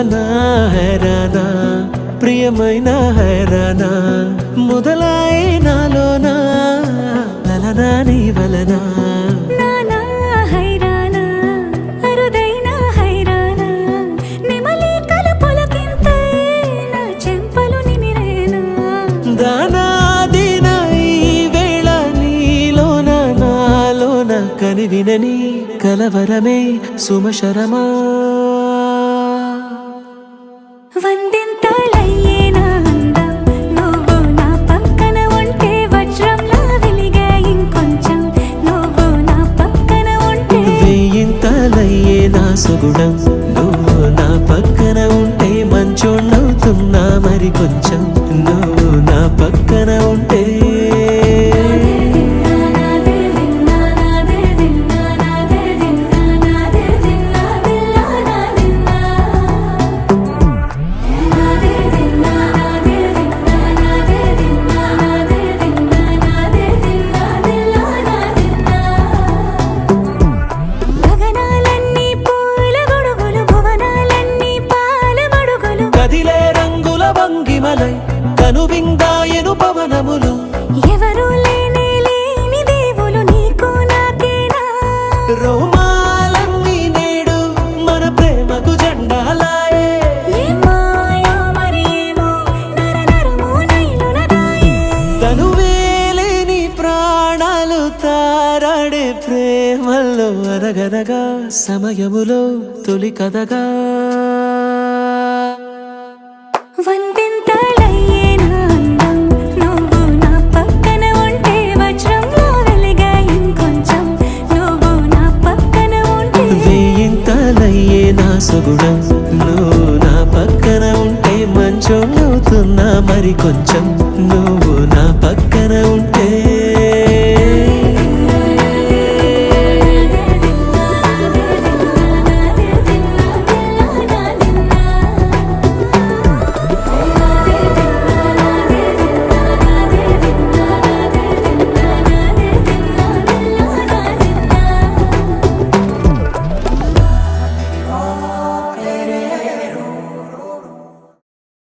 నా హైరానా ప్రియమైన హైరానా మొదలాయే నాలోనా లలనా నీ వలనా కని వినని కలవరమే సుమశరమా వందింతలయ్యేనా అందం నువ్వు నా పక్కన ఉంటే వజ్రంలా వెలిగే ఇంకొంచెం నువ్వు నా పక్కన ఉంటే వెయ్యింతలయ్యేనా సుగుణం నువ్వు నా పక్కన ఉంటే మంచోణ్ణవుతున్నా మరి కొంచెం నువ్వు నా పక్కన ఉంటే కనువిందాయను పవనములు ఎవరు లేనే లేని దేవులు నీకు నాకేనా రోమాలన్నీ నేడు మన ప్రేమకు జెండాలాయే మాయో మరేమో నరనరమో నైలునదాయే తనువేలేని ప్రాణాలు తారాడే ప్రేమల్లో అరగనగా సమయములో తొలి కథగా వందింతలయ్యేనా అందం నువ్వు నా పక్కన ఉంటే వజ్రంలా వెలిగే ఇంకొంచెం నువ్వు నా పక్కన ఉంటే వెయ్యింతలయ్యేనా సుగుణం నువ్వు నా పక్కన ఉంటే మంచోణ్ణవుతున్నా మరి కొంచెం